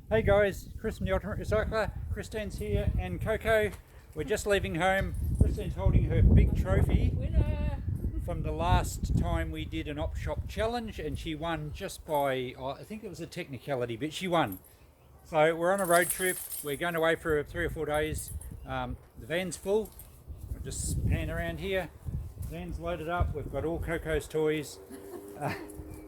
Hey guys, Chris from the Ultimate Recycler. Christine's here and Coco. We're just leaving home. Christine's holding her big trophy from the last time we did an op shop challenge, and she won just by, I think it was a technicality, but she won. So we're on a road trip. We're going away for 3 or 4 days. The van's full. We'll just pan around here. The van's loaded up. We've got all Coco's toys.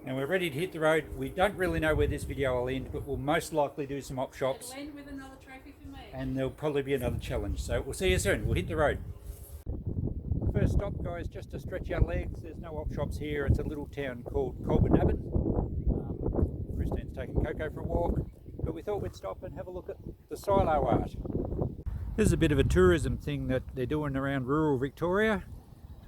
And we're ready to hit the road. We don't really know where this video will end, but we'll most likely do some op shops. It'll end with another trophy for me. And there'll probably be another challenge. So we'll see you soon. We'll hit the road. First stop, guys, just to stretch our legs. There's no op shops here. It's a little town called Colbinaban. Christine's taking Coco for a walk, but we thought we'd stop and have a look at the silo art. This is a bit of a tourism thing that they're doing around rural Victoria.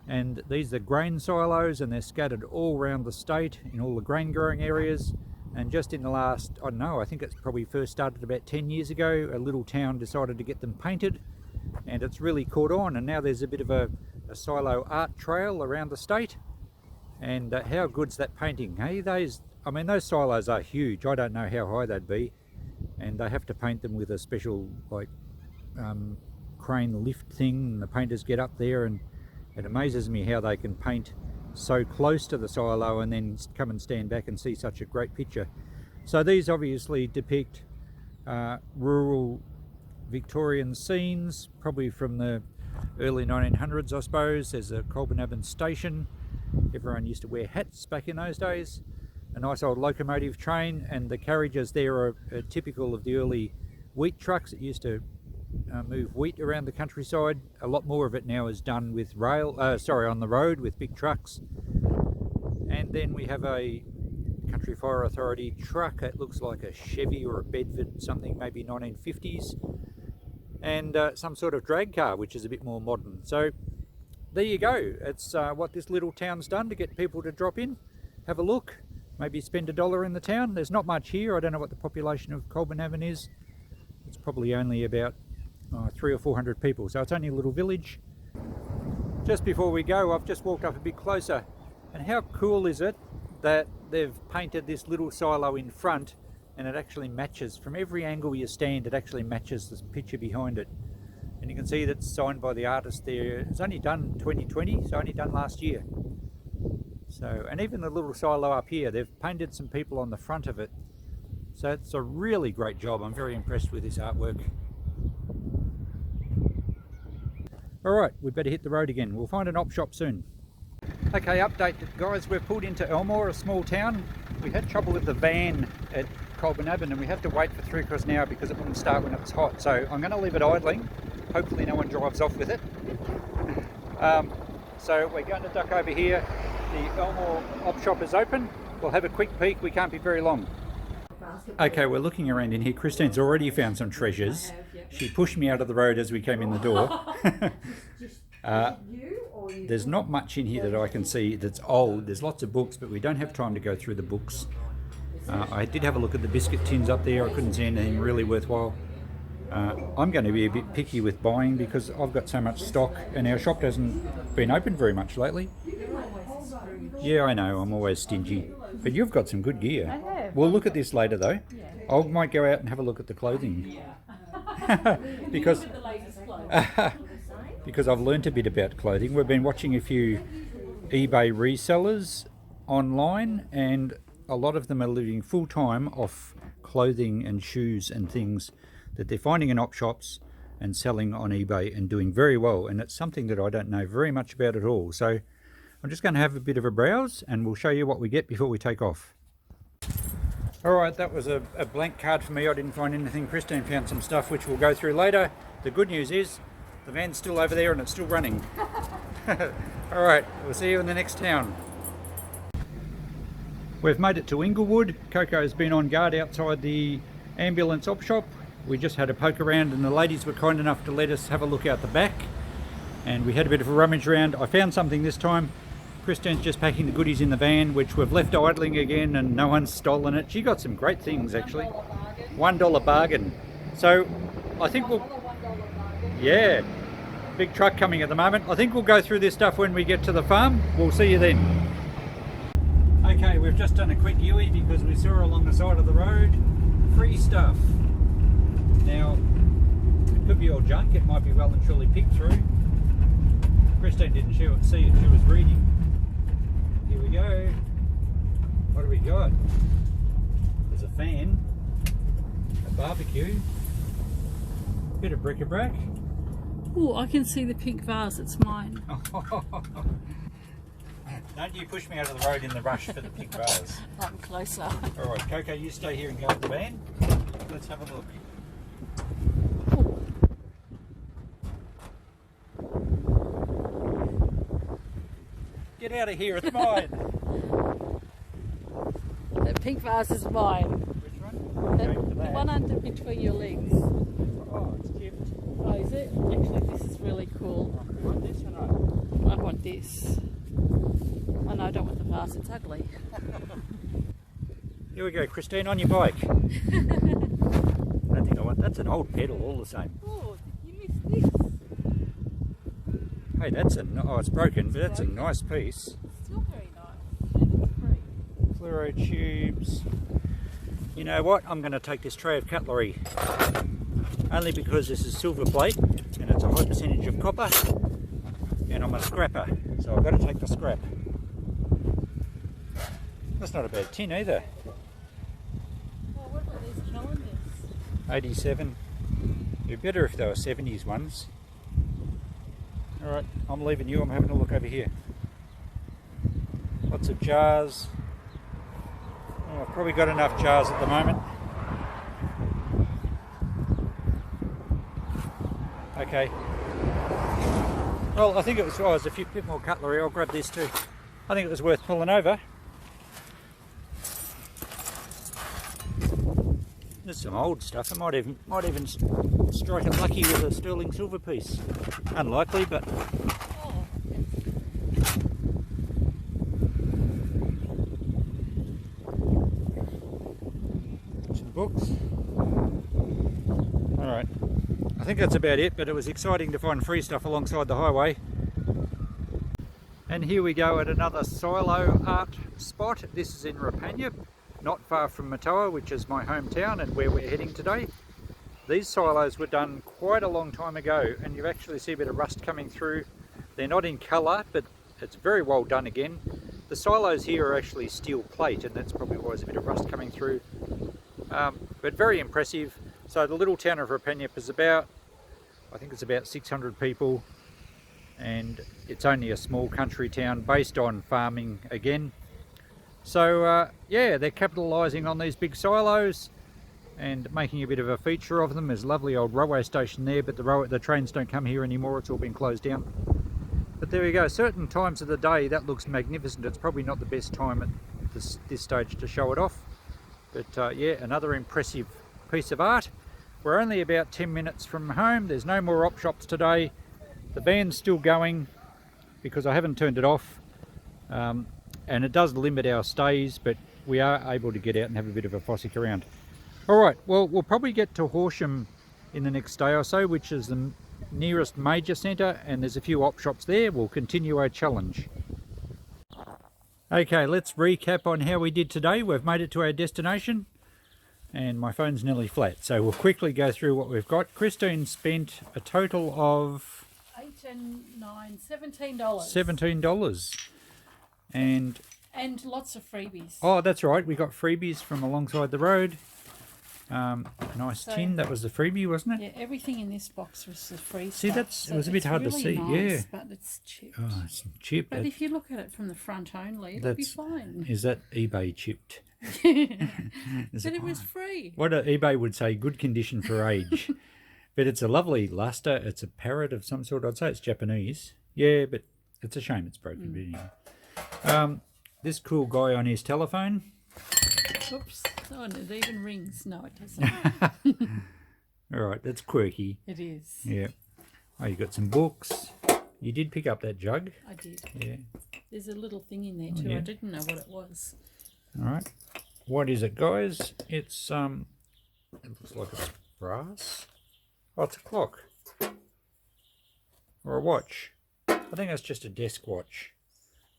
And these are grain silos, and they're scattered all around the state in all the grain growing areas. And just in the last, I don't know, I think it's probably first started about 10 years ago, a little town decided to get them painted, and it's really caught on. And now there's a bit of a silo art trail around the state. And how good's that painting? Hey, those silos are huge. I don't know how high they'd be, and they have to paint them with a special crane lift thing, and the painters get up there, and it amazes me how they can paint so close to the silo and then come and stand back and see such a great picture. So these obviously depict rural Victorian scenes, probably from the early 1900s, I suppose. There's a Colbinaban station. Everyone used to wear hats back in those days. A nice old locomotive train, and the carriages there are typical of the early wheat trucks that used to move wheat around the countryside. A lot more of it now is done with on the road with big trucks. And then we have a Country Fire Authority truck. It looks like a Chevy or a Bedford, something maybe 1950s, and some sort of drag car, which is a bit more modern. So there you go. It's what this little town's done to get people to drop in, have a look, maybe spend $1 in the town. There's not much here. I don't know what the population of Colbinaban is. It's probably only about 300 or 400 people, so it's only a little village. Just before we go, I've just walked up a bit closer, and how cool is it that they've painted this little silo in front, and it actually matches from every angle you stand. It actually matches this picture behind it, and you can see that's signed by the artist there. It's only done 2020, it's only done last year. So, and even the little silo up here, they've painted some people on the front of it, so it's a really great job. I'm very impressed with this artwork. Alright, we'd better hit the road again. We'll find an op shop soon. Okay, update guys, we've pulled into Elmore, a small town. We had trouble with the van at Colbinaban, and we had to wait for 3 o'clock now because it wouldn't start when it was hot. So I'm going to leave it idling. Hopefully no one drives off with it. So we're going to duck over here. The Elmore op shop is open. We'll have a quick peek. We can't be very long. Okay, we're looking around in here. Christine's already found some treasures. She pushed me out of the road as we came in the door. There's not much in here that I can see that's old. There's lots of books, but we don't have time to go through the books. I did have a look at the biscuit tins up there. I couldn't see anything really worthwhile. I'm going to be a bit picky with buying because I've got so much stock, and our shop hasn't been open very much lately. Yeah, I know, I'm always stingy. But you've got some good gear. I have. We'll look at this later though. I might go out and have a look at the clothing. because I've learnt a bit about clothing. We've been watching a few eBay resellers online, and a lot of them are living full time off clothing and shoes and things that they're finding in op shops and selling on eBay and doing very well. And it's something that I don't know very much about at all. So I'm just going to have a bit of a browse, and we'll show you what we get before we take off. Alright, that was a blank card for me. I didn't find anything. Christine found some stuff which we'll go through later. The good news is the van's still over there and it's still running. Alright, we'll see you in the next town. We've made it to Inglewood. Coco's been on guard outside the ambulance op shop. We just had a poke around, and the ladies were kind enough to let us have a look out the back. And we had a bit of a rummage around. I found something this time. Christine's just packing the goodies in the van, which we've left idling again, and no one's stolen it. She got some great things actually. $1 bargain. So I think we'll, yeah, big truck coming at the moment. I think we'll go through this stuff when we get to the farm. We'll see you then. Okay, we've just done a quick Yui because we saw along the side of the road free stuff. junk. It might be well and truly picked through. Christine didn't see it, she was reading. Here we go. What do we got? There's a fan, a barbecue, bit of bric-a-brac. Oh, I can see the pink vase, it's mine. Don't you push me out of the road in the rush for the pink vase. I'm closer. Alright, Coco, you stay here and go with the van. Let's have a look. Get out of here, it's mine. The pink vase is mine. Which one? The one under between your legs. Oh, it's chipped. Oh, is it? Actually, this is really cool. You want this or not? I want this. Oh no, I don't want the vase, it's ugly. Here we go, Christine, on your bike. I don't think I want. That's an old pedal, all the same. Oh, you missed this. Hey, it's broken, but that's a nice piece. It's still very nice. And it's free. Fluoro tubes. You know what? I'm going to take this tray of cutlery. Only because this is silver plate and it's a high percentage of copper. And I'm a scrapper, so I've got to take the scrap. That's not a bad tin either. Oh, what about these calendars? 87. It'd be better if they were 70s ones. Alright, I'm leaving you, I'm having a look over here. Lots of jars. Oh, I've probably got enough jars at the moment. Okay. Well, I think it was, there's a bit more cutlery, I'll grab this too. I think it was worth pulling over. There's some old stuff. I might even strike it lucky with a sterling silver piece. Unlikely, but Oh, some books. All right, I think that's about it. But it was exciting to find free stuff alongside the highway. And here we go at another silo art spot. This is in Rapanya, not far from Matoa, which is my hometown and where we're heading today. These silos were done quite a long time ago, and you actually see a bit of rust coming through. They're not in colour, but it's very well done again. The silos here are actually steel plate, and that's probably why there's a bit of rust coming through. But very impressive. So the little town of Rapanya is I think it's about 600 people, and it's only a small country town based on farming again. So yeah, they're capitalising on these big silos and making a bit of a feature of them. There's a lovely old railway station there, but the trains don't come here anymore, it's all been closed down. But there we go, certain times of the day that looks magnificent. It's probably not the best time at this stage to show it off. But yeah, another impressive piece of art. We're only about 10 minutes from home. There's no more op shops today. The van's still going because I haven't turned it off. And it does limit our stays, but we are able to get out and have a bit of a fossick around. Alright, well, we'll probably get to Horsham in the next day or so, which is the nearest major centre, and there's a few op shops there. We'll continue our challenge. Okay, let's recap on how we did today. We've made it to our destination, and my phone's nearly flat, so we'll quickly go through what we've got. Christine spent a total of $8 and $9, $17. $17. And lots of freebies. oh, that's right, we got freebies from alongside the road. Nice tin, that was the freebie, wasn't it? Yeah, everything in this box was the free See, stuff. it was a bit hard really to see, nice, yeah. But it's chipped. Oh, it's chipped. But if you look at it from the front only, it'll be fine. Is that eBay chipped? But it was free. What eBay would say, good condition for age. But it's a lovely luster. It's a parrot of some sort. I'd say it's Japanese. Yeah, but it's a shame it's broken. But anyway. This cool guy on his telephone. Oops. Oh, and it even rings. No, it doesn't. All right, that's quirky. It is. Yeah. Oh, you got some books. You did pick up that jug. I did. Yeah. There's a little thing in there too. Yeah. I didn't know what it was. All right. What is it, guys? It's it looks like it's brass. Oh, it's a clock. Or a watch. I think that's just a desk watch.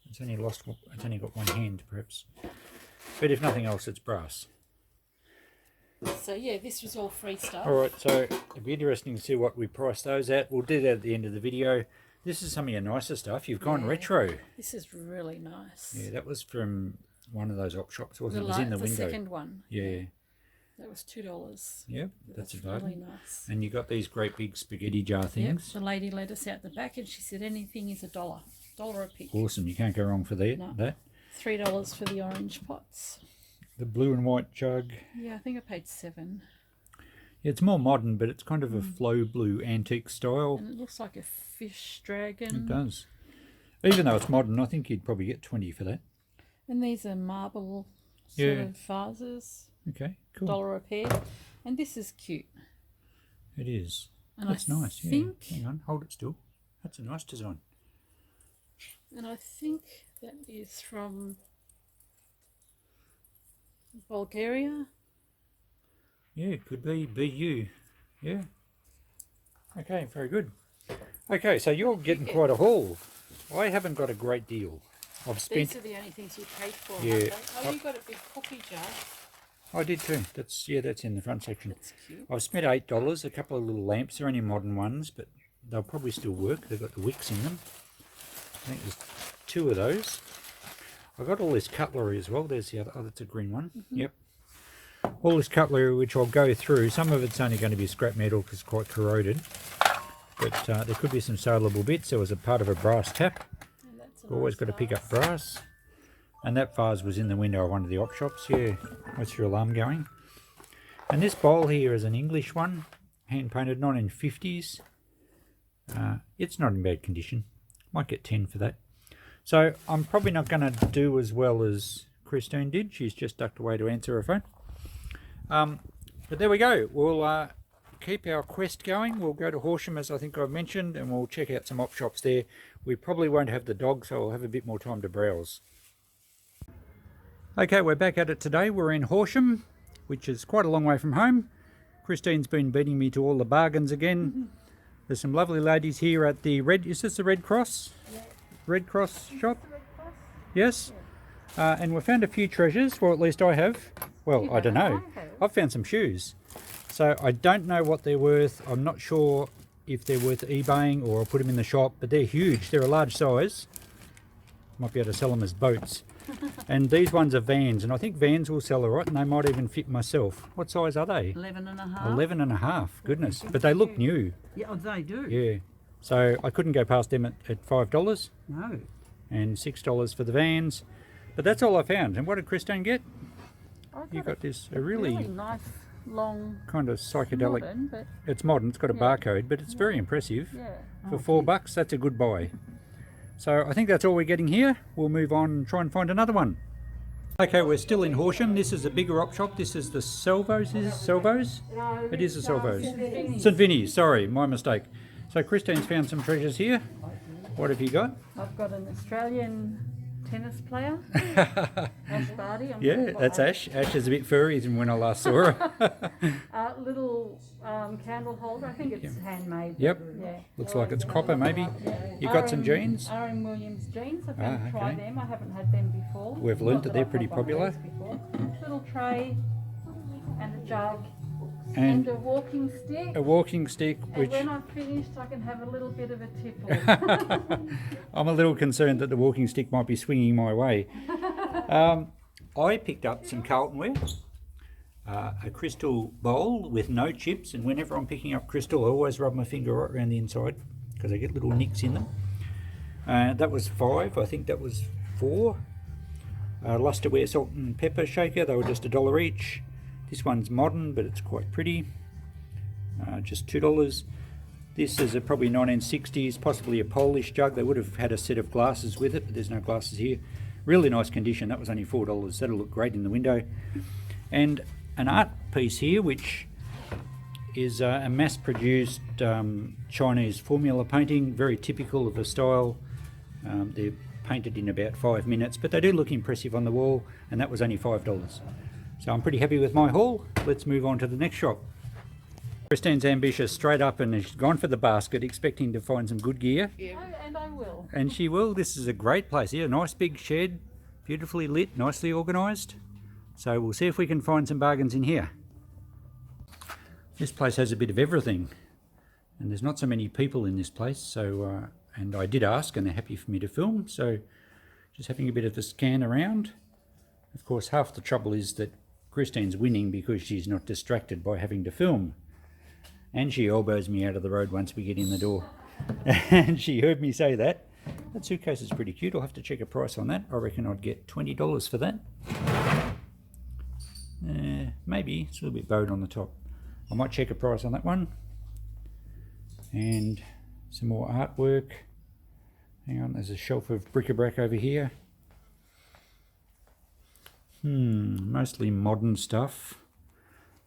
It's only got one hand, perhaps. But if nothing else, it's brass. So yeah, this was all free stuff. Alright, so it'd be interesting to see what we price those at. We'll do that at the end of the video. This is some of your nicer stuff. You've gone retro. This is really nice. Yeah, that was from one of those op shops, wasn't it? It was in the window. The second one. Yeah. That was $2. Yep, that's really nice. And you got these great big spaghetti jar things. Yep, the lady led us out the back and she said anything is $1. $1 a pick. Awesome, you can't go wrong for that. No. That. $3 for the orange pots. The blue and white jug. Yeah, I think I paid $7. Yeah, it's more modern, but it's kind of a flow blue antique style. And it looks like a fish dragon. It does. Even though it's modern, I think you'd probably get 20 for that. And these are marble sort of vases. Okay, cool. $1 a pair. And this is cute. It is. And That's I nice, think, yeah. Hang on, hold it still. That's a nice design. And I think that is from Bulgaria. Yeah, it could be BU. Yeah. Okay, very good. Okay, so you're getting quite a haul. I haven't got a great deal. I've spent. These are the only things you paid for. Yeah. Oh, you got a big cookie jar. I did too. That's in the front section. That's cute. I've spent $8. A couple of little lamps. They're only modern ones, but they'll probably still work. They've got the wicks in them. I think there's 2 of those. I got all this cutlery as well. There's the other. Oh, that's a green one. Yep. All this cutlery, which I'll go through. Some of it's only going to be scrap metal because it's quite corroded. But there could be some saleable bits. There was a part of a brass tap. Always got to pick up brass. And that vase was in the window of one of the op shops. Yeah, what's your alarm going? And this bowl here is an English one, hand painted 1950s. It's not in bad condition. Might get 10 for that. So I'm probably not going to do as well as Christine did. She's just ducked away to answer her phone. But there we go. We'll keep our quest going. We'll go to Horsham, as I think I've mentioned, and we'll check out some op shops there. We probably won't have the dog, so we'll have a bit more time to browse. Okay, we're back at it today. We're in Horsham, which is quite a long way from home. Christine's been beating me to all the bargains again. There's some lovely ladies here at the is this the Red Cross? Yeah. Red Cross shop? Red Cross? Yes. Yeah. And we found a few treasures, or at least I have. Well, I don't know. I've found some shoes. So I don't know what they're worth. I'm not sure if they're worth eBaying or I'll put them in the shop, but they're huge. They're a large size. Might be able to sell them as boats. And these ones are Vans, and I think Vans will sell all right, and they might even fit myself. What size are they? 11.5. 11.5, goodness. But they look new. Yeah, they do. Yeah. So I couldn't go past them at $5. No. And $6 for the Vans. But that's all I found. And what did Christine get? You got this, a really nice, long, kind of psychedelic. Modern, but it's modern, it's got a barcode, but it's very impressive. Yeah. For $4, that's a good buy. So I think that's all we're getting here. We'll move on and try and find another one. Okay, we're still in Horsham. This is a bigger op shop. This is the Salvos. Is it Salvos? No, it is the Salvos. St Vinny's, sorry, my mistake. So Christine's found some treasures here. What have you got? I've got an Australian tennis player, Ash Barty. Yeah, that's Ash. Ash is a bit furry than when I last saw her. Little candle holder. I think it's handmade. Yep. Yeah. Looks like it's copper, maybe. You got some jeans? R.M. Williams jeans. I've got to try them. I haven't had them before. We've learned that they're pretty popular. Little tray and a jug. And a walking stick. A walking stick, which... And when I'm finished, I can have a little bit of a tipple. I'm a little concerned that the walking stick might be swinging my way. I picked up some Carltonware, a crystal bowl with no chips, and whenever I'm picking up crystal, I always rub my finger right around the inside because I get little nicks in them. That was $5. I think that was $4. Lusterware salt and pepper shaker, they were just $1 each. This one's modern, but it's quite pretty. Just $2. This is a probably 1960s, possibly a Polish jug. They would have had a set of glasses with it, but there's no glasses here. Really nice condition. That was only $4. That'll look great in the window. And an art piece here, which is a mass-produced Chinese formula painting, very typical of the style. They're painted in about 5 minutes, but they do look impressive on the wall, and that was only $5. So I'm pretty happy with my haul. Let's move on to the next shop. Christine's ambitious, straight up, and she's gone for the basket, expecting to find some good gear. Yeah. And I will. And she will. This is a great place here. A nice big shed, beautifully lit, nicely organised. So we'll see if we can find some bargains in here. This place has a bit of everything, and there's not so many people in this place, so and I did ask and they're happy for me to film, so just having a bit of a scan around. Of course, half the trouble is that Christine's winning because she's not distracted by having to film, and she elbows me out of the road once we get in the door. And she heard me say that. That suitcase is pretty cute. I'll have to check a price on that. I reckon I'd get $20 for that. Maybe it's a little bit bowed on the top. I might check a price on that one. And some more artwork. Hang on, there's a shelf of bric-a-brac over here. Mostly modern stuff.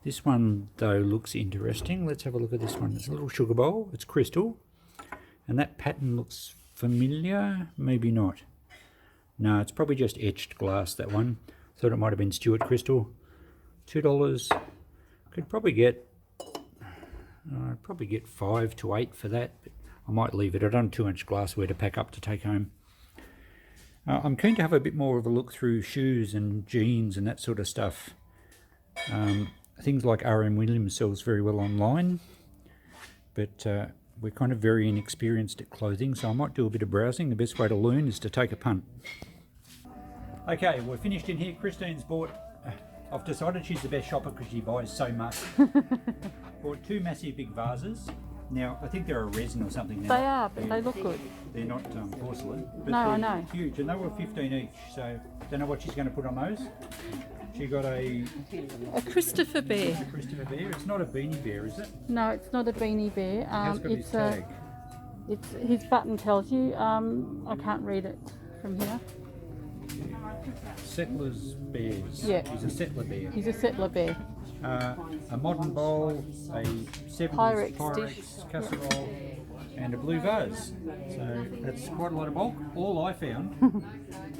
This one though looks interesting. Let's have a look at this one. It's a little sugar bowl. It's crystal. And that pattern looks familiar. Maybe not. No, it's probably just etched glass, that one. Thought it might have been Stuart crystal. $2. Could probably get I'd probably get 5 to 8 for that, but I might leave it. I don't have too much glassware to pack up to take home. I'm keen to have a bit more of a look through shoes and jeans and that sort of stuff. Things like R.M. Williams sells very well online, but we're kind of very inexperienced at clothing, so I might do a bit of browsing. The best way to learn is to take a punt. Okay, we're finished in here. Christine's bought, I've decided she's the best shopper because she buys so much. Bought 2 massive big vases. Now, I think they're a resin or something. They are, but they look good. They're not porcelain. But no, they're I know. Huge, and they were 15 each, so don't know what she's going to put on those. She got a Christopher Bear. Christopher Bear. It's not a beanie bear, is it? No, it's not a beanie bear. It has got his tag. It's his button tells you. I can't read it from here. Settlers bears. Yeah. He's a settler bear. He's a settler bear. A modern bowl, a 70s Pyrex casserole, and a blue vase. So that's quite a lot of bulk. All I found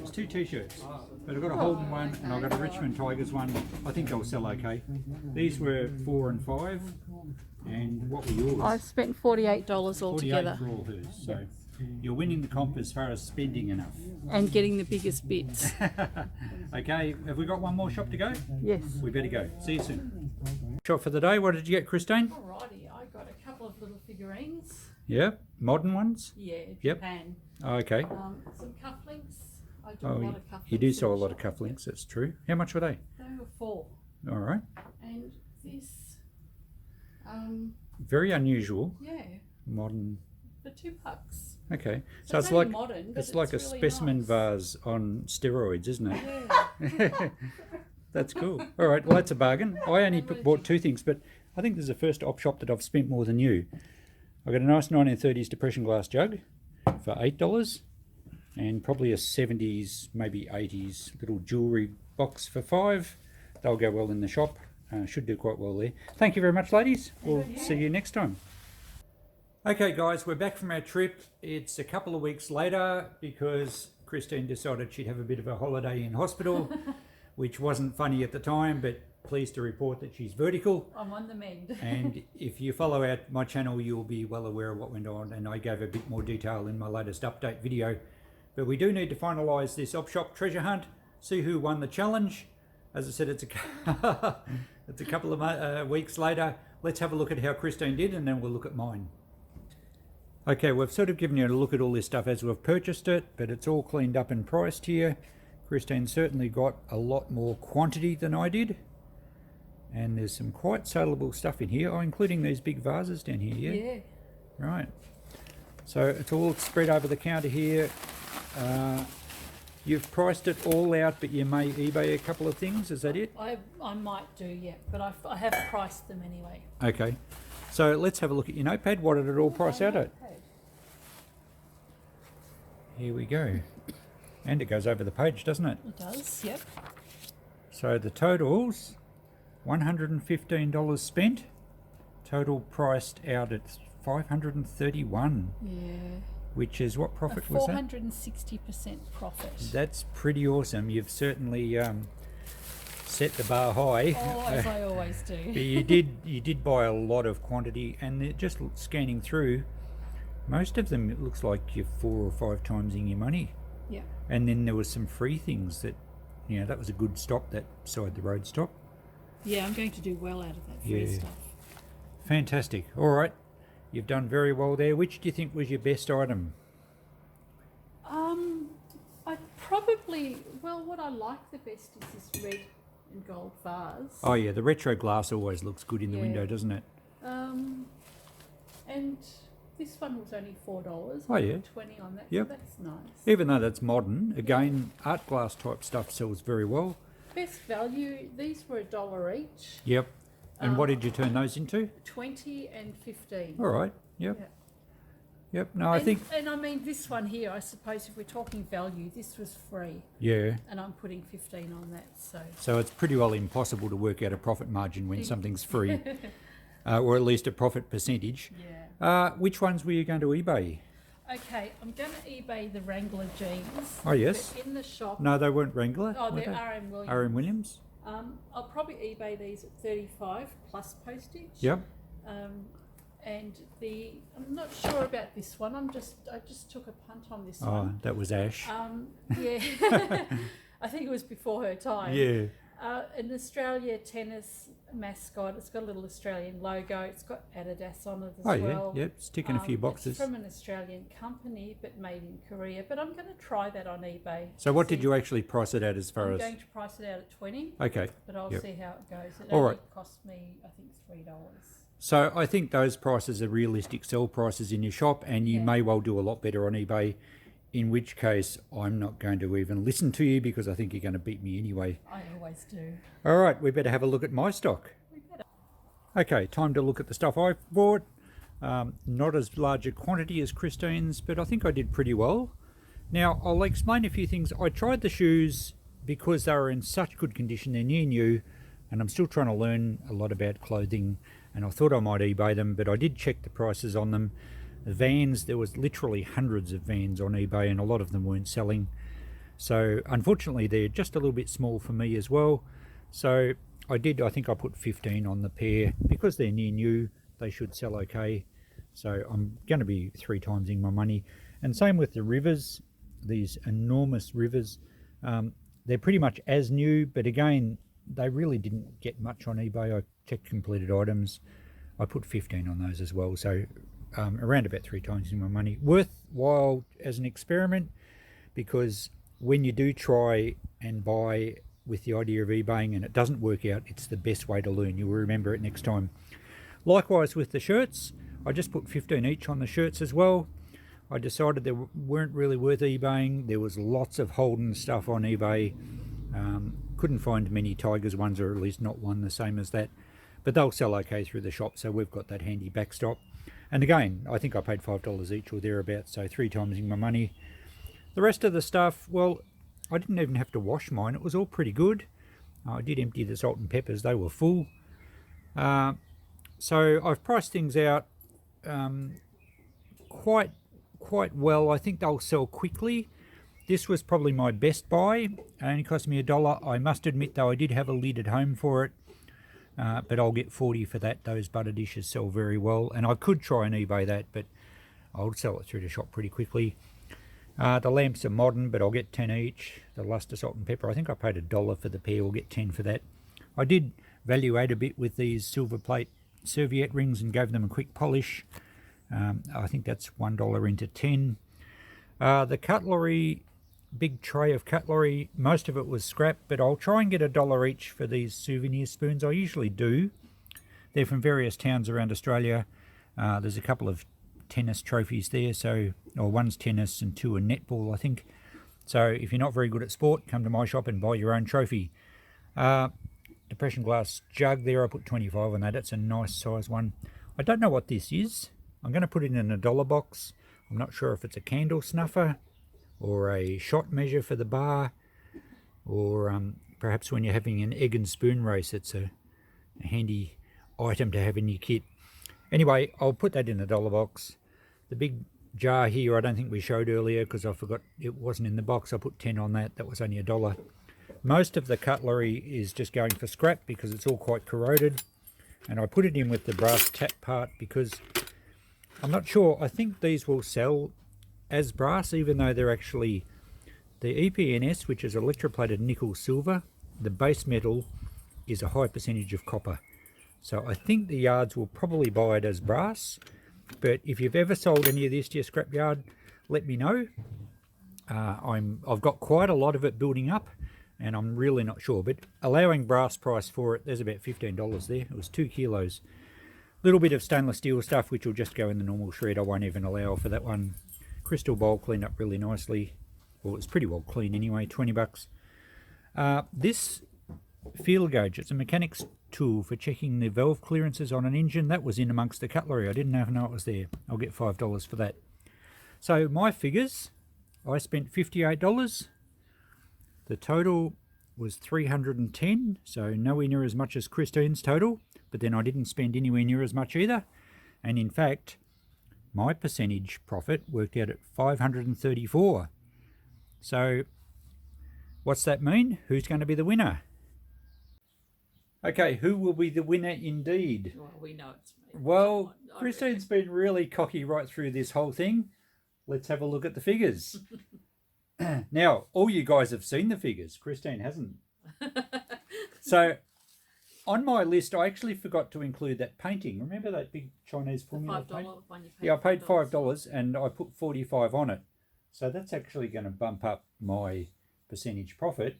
was 2 t-shirts. But I've got a Holden one and I've got a Richmond Tigers one. I think they'll sell okay. These were 4 and 5. And what were yours? I've spent $48 altogether. 48 for all hers. So you're winning the comp as far as spending enough. And getting the biggest bits. Okay, have we got one more shop to go? Yes. We better go. See you soon. Shop for the day. What did you get, Christine? Alrighty, I got a couple of little figurines. Yeah, modern ones? Yeah, Yep. Japan. Okay. Some cufflinks. I do a Oh, lot of cufflinks. you do sell a lot of cufflinks, that's true. How much were they? They were 4. All right. And this, Very unusual. yeah, Modern. for $2. Okay. So it's only like modern, but it's like a really specimen nice. vase on steroids, isn't it? Yeah. That's cool. All right. Well, that's a bargain. I only bought 2 things, but I think this is the first op shop that I've spent more than you. I got a nice 1930s depression glass jug for $8, and probably a 70s, maybe 80s little jewellery box for $5. They'll go well in the shop. Should do quite well there. Thank you very much, ladies. We'll see you next time. Okay, guys, we're back from our trip. It's a couple of weeks later because Christine decided she'd have a bit of a holiday in hospital, which wasn't funny at the time, but pleased to report that she's vertical. I'm on the mend. And if you follow my channel, you'll be well aware of what went on, and I gave a bit more detail in my latest update video. But we do need to finalise this op shop treasure hunt, see who won the challenge. As I said, it's a couple of weeks later. Let's have a look at how Christine did, and then we'll look at mine. Okay, we've sort of given you a look at all this stuff as we've purchased it, but it's all cleaned up and priced here. Christine certainly got a lot more quantity than I did. And there's some quite saleable stuff in here, including these big vases down here, yeah? Yeah. Right. So it's all spread over the counter here. You've priced it all out, but you may eBay a couple of things, is that it? I might do, yeah, but I have priced them anyway. Okay. So let's have a look at your notepad. What did it all price out at? Here we go. And it goes over the page, doesn't it? It does, yep. So the totals, $115 spent. Total priced out at $531. Yeah. Which is, what profit was that? 460% profit. That's pretty awesome. You've certainly set the bar high. Oh, as I always do. But you did buy a lot of quantity, and just scanning through, most of them it looks like you're 4 or 5 times in your money. Yeah. And then there was some free things that, that was a good stop, that side the road stop. Yeah, I'm going to do well out of that free stuff. Fantastic. All right, you've done very well there. Which do you think was your best item? I probably, well, what I like the best is this red and gold vase. Oh yeah, the retro glass always looks good in the Yeah. window, doesn't it? And this one was only $4. Oh, yeah. 20 on that. Yep. So that's nice. Even though that's modern, again, art glass type stuff sells very well. Best value, these were $1 each. Yep. And what did you turn those into? 20 and 15. All right. Yep. Yeah. Yep. No, I think. And I mean, this one here, I suppose if we're talking value, this was free. Yeah. And I'm putting 15 on that, so. So it's pretty well impossible to work out a profit margin when something's free, or at least a profit percentage. Yeah. Which ones were you going to eBay? Okay, I'm going to eBay the Wrangler jeans. Oh, yes. They're in the shop. No, they weren't Wrangler. Oh, were they're they? RM Williams. R.M. Williams. I'll probably eBay these at 35 plus postage. Yep. And I'm not sure about this one. I just took a punt on this Oh, one. that was Ash. Yeah. I think it was before her time. Yeah. An Australia tennis mascot. It's got a little Australian logo. It's got Adidas on it as Oh, well. yeah. Yep. It's ticking a few boxes. It's from an Australian company, but made in Korea. But I'm going to try that on eBay. So what did you actually price it at as far I'm as? going to price it out at 20. Okay. But I'll Yep. see how it goes. It All only right. cost me, I think, $3. So I think those prices are realistic sell prices in your shop, and you Yeah. may well do a lot better on eBay, in which case I'm not going to even listen to you because I think you're going to beat me anyway. I always do. All right, we better have a look at my stock. Okay, time to look at the stuff I've bought. Not as large a quantity as Christine's, but I think I did pretty well. Now, I'll explain a few things. I tried the shoes because they were in such good condition. They're near new, and I'm still trying to learn a lot about clothing, and I thought I might eBay them, but I did check the prices on them. The Vans, there was literally hundreds of Vans on eBay, and a lot of them weren't selling. So unfortunately, they're just a little bit small for me as well. So I think I put 15 on the pair. Because they're near new, they should sell okay. So I'm going to be 3 timesing my money. And same with the Rivers, these enormous Rivers. They're pretty much as new, but again, they really didn't get much on eBay. I checked completed items. I put 15 on those as well. So around about 3 times my money. Worthwhile as an experiment, because when you do try and buy with the idea of eBaying and it doesn't work out, it's the best way to learn. You'll remember it next time. Likewise with the shirts, I just put 15 each on the shirts as well. I decided they weren't really worth eBaying. There was lots of Holden stuff on eBay. Couldn't find many Tigers ones, or at least not one the same as that. But they'll sell okay through the shop, so we've got that handy backstop. And again, I think I paid $5 each or thereabouts, so 3 times my money. The rest of the stuff, well, I didn't even have to wash mine. It was all pretty good. I did empty the salt and peppers. They were full. So I've priced things out quite well. I think they'll sell quickly. This was probably my best buy. It only cost me $1. I must admit, though, I did have a lid at home for it. But I'll get 40 for that. Those butter dishes sell very well. And I could try and eBay that, but I'll sell it through the shop pretty quickly. The lamps are modern, but I'll get 10 each. The luster salt and pepper, I think I paid $1 for the pair. We'll get 10 for that. I did valuate a bit with these silver plate serviette rings and gave them a quick polish. I think that's $1 into 10. The cutlery, big tray of cutlery, most of it was scrap, but I'll try and get $1 each for these souvenir spoons. I usually do. They're from various towns around Australia. There's a couple of tennis trophies there, or one's tennis and 2 are netball, I think. So if you're not very good at sport, come to my shop and buy your own trophy. Depression glass jug there, I put 25 on that. It's a nice size one. I don't know what this is. I'm going to put it in a $1 box. I'm not sure if it's a candle snuffer or a shot measure for the bar, or perhaps when you're having an egg and spoon race, it's a handy item to have in your kit. Anyway, I'll put that in a $1 box. The big jar here, I don't think we showed earlier because I forgot it wasn't in the box. I put 10 on that. That was only $1. Most of the cutlery is just going for scrap because it's all quite corroded. And I put it in with the brass tap part because I'm not sure. I think these will sell as brass, even though they're actually the EPNS, which is electroplated nickel silver. The base metal is a high percentage of copper. So I think the yards will probably buy it as brass. But if you've ever sold any of this to your scrapyard, let me know. I've got quite a lot of it building up, and I'm really not sure. But allowing brass price for it, there's about $15 there. It was 2 kilos. Little bit of stainless steel stuff, which will just go in the normal shred. I won't even allow for that one. Crystal bowl cleaned up really nicely. Well, it's pretty well clean anyway, 20 bucks. This field gauge, it's a mechanic's tool for checking the valve clearances on an engine. That was in amongst the cutlery. I didn't even know it was there. I'll get $5 for that. So my figures, I spent $58. The total was $310, so nowhere near as much as Christine's total, but then I didn't spend anywhere near as much either. And in fact, my percentage profit worked out at $534. So what's that mean? Who's going to be the winner? Okay, who will be the winner indeed? Well, we know it's me. Well, Christine's been really cocky right through this whole thing. Let's have a look at the figures. Now, all you guys have seen the figures. Christine hasn't. So, on my list, I actually forgot to include that painting. Remember that big Chinese formula paint? One you paid. Yeah, I paid $5 and I put 45 on it. So that's actually going to bump up my percentage profit.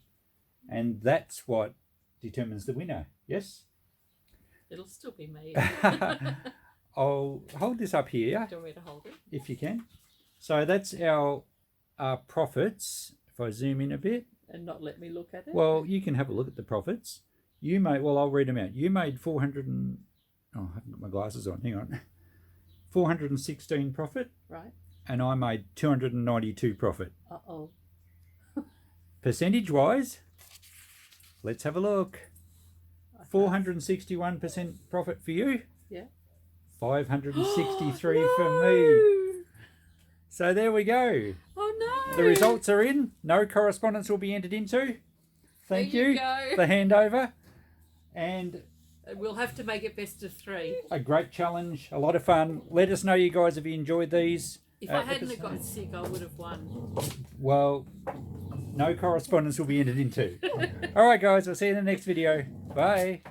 And that's what determines the winner. Yes? It'll still be me. I'll hold this up here. Do you want me to hold it? If you can. So that's our profits. If I zoom in a bit. And not let me look at it? Well, you can have a look at the profits. You made, well, I'll read them out. You made 400 and, oh, I haven't got my glasses on. Hang on. 416 profit. Right. And I made 292 profit. Uh-oh. Percentage-wise, let's have a look. 461% profit for you. Yeah. 563 for me. So there we go. Oh no. The results are in. No correspondence will be entered into. Thank There you you. go. The handover. And We'll have to make it best of 3. a great challenge. A lot of fun. Let us know, you guys, if you enjoyed these. If I hadn't have got sick, I would have won. Well, no correspondence will be entered into. All right, guys. We'll see you in the next video. Bye.